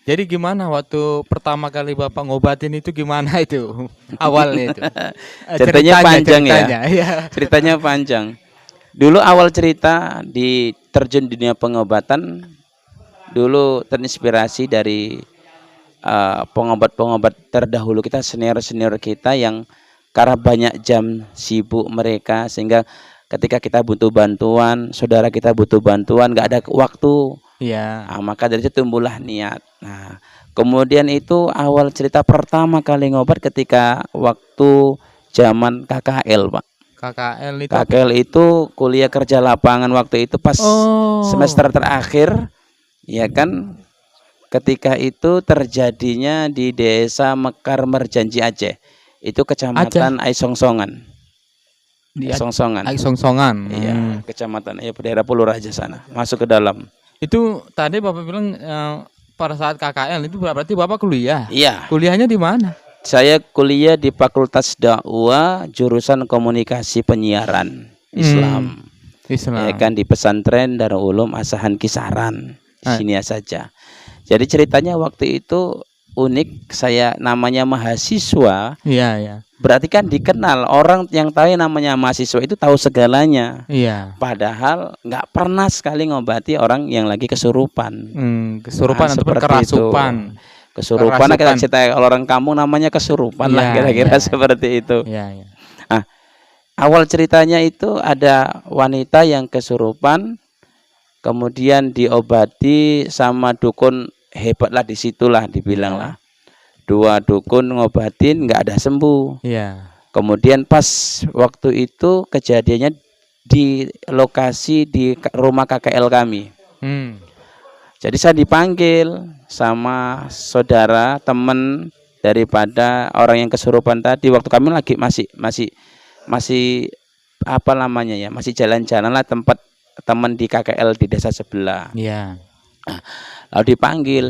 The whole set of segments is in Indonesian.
Jadi gimana waktu pertama kali Bapak ngobatin itu gimana itu awalnya itu? Ceritanya panjang ya. Ceritanya, iya. Ceritanya panjang. Dulu awal cerita di terjun di dunia pengobatan, dulu terinspirasi dari pengobat-pengobat terdahulu kita, senior-senior kita yang karena banyak jam sibuk mereka, sehingga ketika kita butuh bantuan, saudara kita butuh bantuan, nggak ada waktu. Iya. Nah, maka dari itu tumbuhlah niat. Nah, kemudian itu awal cerita pertama kali ngobat ketika waktu zaman KKL, Pak. KKL itu apa? KKL itu kuliah kerja lapangan, waktu itu pas Oh. semester terakhir, ya kan? Ketika itu terjadinya di desa Mekar Merjanji Aceh. Itu kecamatan Aisongsongan. Di Aisongsongan. Aisongsongan. Iya, kecamatan ya daerah Pulau Raja sana. Masuk ke dalam. Itu tadi Bapak bilang pada saat KKL itu berarti Bapak kuliah. Iya. Kuliahnya di mana? Saya kuliah di Fakultas Dakwah jurusan Komunikasi Penyiaran Islam. Islam. Ya kan, di pesantren Darul Ulum Asahan Kisaran. Di sini saja. Jadi ceritanya waktu itu unik, saya namanya mahasiswa. Iya, iya. Berarti kan dikenal, orang yang tahu namanya mahasiswa itu tahu segalanya. Iya. Padahal nggak pernah sekali ngobati orang yang lagi kesurupan. Kesurupan Nah, ataupun seperti kerasupan. itu. Kesurupan, kita cerita kalau orang kampung namanya kesurupan lah, Iya, kira-kira iya. seperti itu. Iya, iya. Nah, awal ceritanya itu ada wanita yang kesurupan, kemudian diobati sama dukun, hebat lah, disitulah dibilang lah. Dua dukun ngobatin nggak ada sembuh. Iya. Kemudian pas waktu itu kejadiannya di lokasi di rumah KKL kami. Jadi saya dipanggil sama saudara teman daripada orang yang kesurupan tadi. Waktu kami lagi masih apa namanya ya, masih jalan-jalan lah tempat teman di KKL di desa sebelah. Iya. Nah, lalu dipanggil,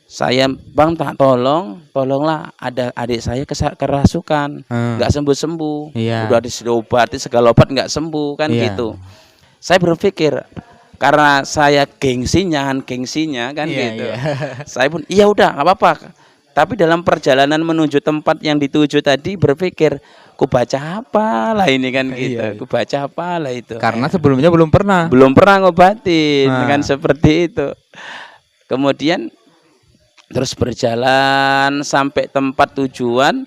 saya, Bang, tak tolonglah, ada adik saya kerasukan, nggak sembuh-sembuh. Iya. Udah diobati segala obat nggak sembuh kan, Iya. gitu. Saya berpikir karena saya gengsinya kan, Iya, gitu. iya. Saya pun iya udah nggak apa-apa. Tapi dalam perjalanan menuju tempat yang dituju tadi berpikir, ku baca apa lah ini kan, gitu. Iya. Ku baca apa lah itu. Karena sebelumnya belum pernah. Belum pernah ngobatin kan, seperti itu. Kemudian terus berjalan sampai tempat tujuan,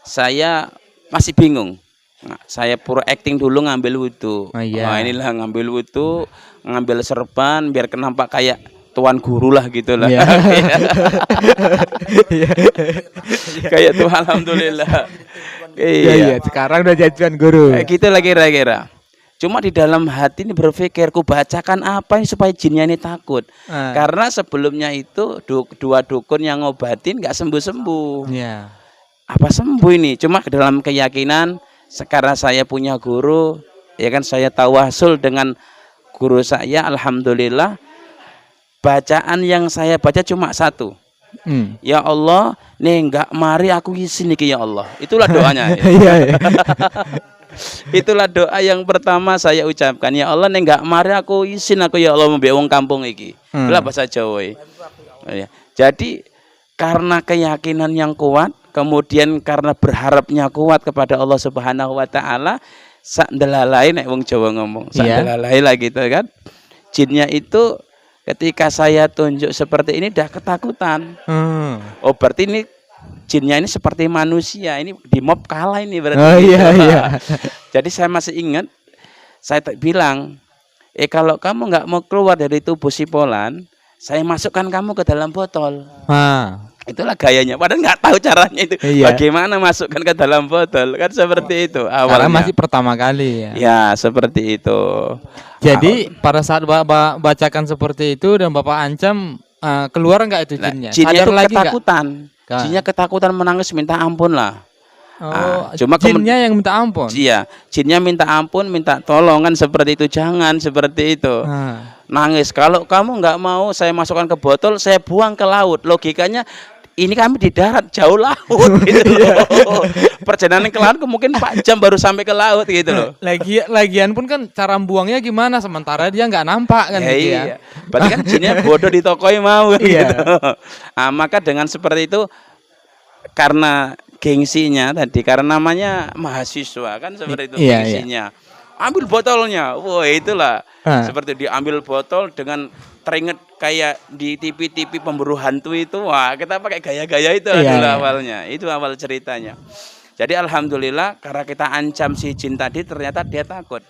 saya masih bingung. Nah, saya pura acting dulu ngambil wudhu. Iya. Nah, inilah ngambil wudhu, ngambil serban biar nampak kayak tuan guru lah gitu lah. Iya. Kayak tuh, alhamdulillah. Iya, sekarang udah jadi tuan guru. Kayak gitu lah kira-kira. Cuma di dalam hati ini berpikir, ku bacakan apa ini supaya jinnya ini takut. Karena sebelumnya itu dua dukun yang ngobatin nggak sembuh-sembuh. Iya. Apa sembuh ini? Cuma dalam keyakinan, sekarang saya punya guru, ya kan, saya tawasul dengan guru saya, alhamdulillah. Bacaan yang saya baca cuma satu. Ya Allah, nih nggak mari aku izin nih ya Allah. Itulah doanya. Iya. Itulah doa yang pertama saya ucapkan. Ya Allah, nih nggak mari aku izin aku ya Allah mbek wong kampung iki. Itulah bahasa Jawa. Jadi karena keyakinan yang kuat, kemudian karena berharapnya kuat kepada Allah Subhanahu wa taala, sak ndelalai nek wong Jawa ngomong, sak ndelalai lah gitu kan. Jinnya itu ketika saya tunjuk seperti ini dah ketakutan. Oh, berarti ini jinnya ini seperti manusia, ini di mob kalah ini berarti. Oh, gitu. iya, iya. Jadi saya masih ingat, saya bilang, kalau kamu nggak mau keluar dari tubuh si Polan, saya masukkan kamu ke dalam botol. Itulah gayanya, padahal nggak tahu caranya itu. Iya. Bagaimana masukkan ke dalam botol, kan seperti itu awalnya. Karena masih pertama kali ya. Ya, seperti itu. Jadi pada saat Bapak bacakan seperti itu dan Bapak ancam, keluar enggak itu jinnya? Jinnya Sadar itu lagi ketakutan. Jinnya ketakutan, menangis minta ampun lah. Cuma jinnya yang minta ampun. Iya, jinnya minta ampun, minta tolongan seperti itu, jangan seperti itu. Nangis, kalau kamu nggak mau saya masukkan ke botol, saya buang ke laut. Logikanya ini kami di darat jauh laut gitu loh. Perjalanan ke laut mungkin 4 jam baru sampai ke laut gitu loh. Lagian pun kan cara buangnya gimana sementara dia nggak nampak kan Ya, gitu ya. iya. Berarti kan jinnya bodoh di tokoi mau kan Iya. gitu. Maka dengan seperti itu karena gengsinya tadi, karena namanya mahasiswa kan seperti itu Iya, gengsinya. Ambil botolnya. Wah, itulah. Ah. Seperti diambil botol dengan teringat kayak di TV-TV pemburu hantu itu. Wah, kita pakai gaya-gaya itu Iya, adalah iya. awalnya. Itu awal ceritanya. Jadi alhamdulillah karena kita ancam si jin tadi ternyata dia takut.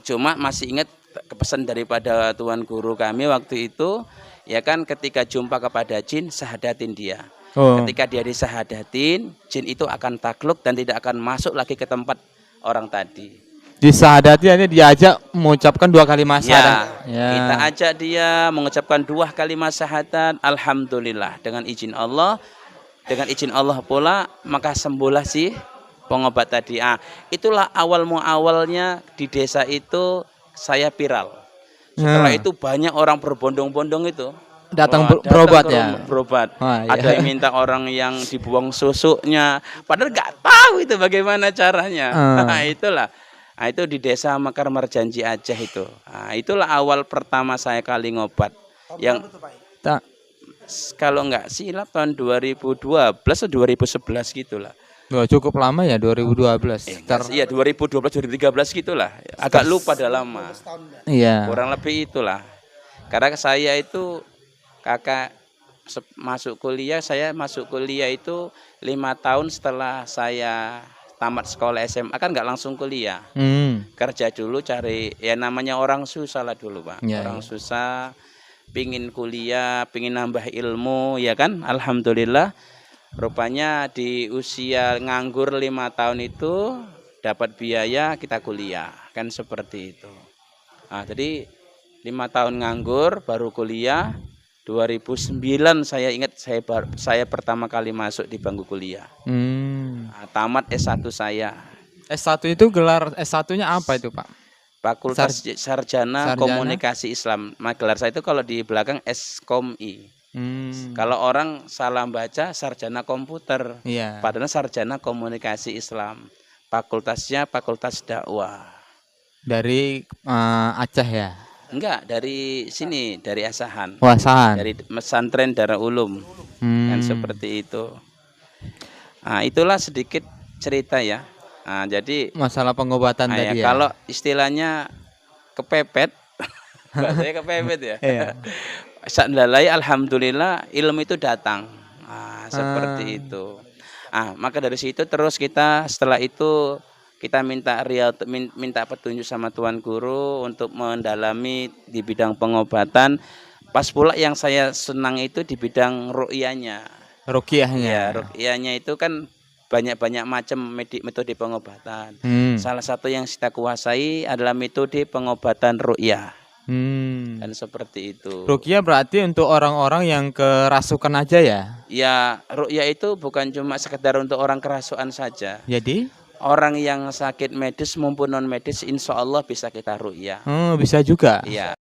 Cuma masih ingat pesan daripada Tuan Guru kami waktu itu, ya kan, ketika jumpa kepada jin, sahadatin dia. Oh. Ketika dia disahadatin, jin itu akan takluk dan tidak akan masuk lagi ke tempat orang tadi. Disahadati ini diajak mengucapkan 2 kalimat syahadat. Kita ajak dia mengucapkan 2 kalimat syahadat. Alhamdulillah dengan izin Allah, pula maka sembuhlah si pengobat tadi. Itulah awalnya di desa itu saya viral. Setelah itu banyak orang berbondong-bondong itu datang berobat ya. Berobat. Wah, iya. Ada yang minta orang yang dibuang susuknya, padahal nggak tahu itu bagaimana caranya. Itulah. Itu di desa Mekar Merjanji Aceh itu. Itulah awal pertama saya kali ngobat. Yang kalau nggak silap tahun 2012 atau 2011 gitulah. Wah, cukup lama ya 2012. Iya 2012 2013 gitulah. Agak lupa dah lama. Iya. Kurang lebih itulah. Karena saya itu kakak masuk kuliah, saya masuk kuliah itu 5 tahun setelah saya tamat sekolah SMA, kan nggak langsung kuliah. Kerja dulu cari, ya namanya orang susah lah dulu Pak. Orang susah, pingin kuliah, pingin nambah ilmu, ya kan. Alhamdulillah rupanya di usia nganggur 5 tahun itu dapat biaya kita kuliah, kan seperti itu. Jadi 5 tahun nganggur baru kuliah. 2009 saya ingat saya pertama kali masuk di bangku kuliah. Tamat S1 saya. S1 itu gelar S1-nya apa itu, Pak? Fakultas Sarjana Komunikasi Islam. Gelar saya itu kalau di belakang SKOMI. Kalau orang salah baca sarjana komputer. Padahal sarjana komunikasi Islam. Fakultasnya Fakultas Dakwah. Dari Aceh ya? Enggak, dari sini, dari Asahan. Asahan. Dari pesantren Darul Ulum. Kan seperti itu. Itulah sedikit cerita ya. Jadi masalah pengobatan tadi ya. Kalau istilahnya kepepet, bahasanya kepepet ya. Sandalai alhamdulillah ilmu itu datang. Seperti itu. Maka dari situ terus kita setelah itu kita minta petunjuk sama Tuan Guru untuk mendalami di bidang pengobatan. Pas pula yang saya senang itu di bidang ruqyahnya. Ruqyahnya. Ya, ruqyahnya itu kan banyak macam metode pengobatan. Salah satu yang kita kuasai adalah metode pengobatan ruqyah. Dan seperti itu. Ruqyah berarti untuk orang-orang yang kerasukan aja ya? Ya, ruqyah itu bukan cuma sekedar untuk orang kerasukan saja. Jadi? Orang yang sakit medis maupun non medis insya Allah bisa kita ruqyah. Bisa juga? Iya.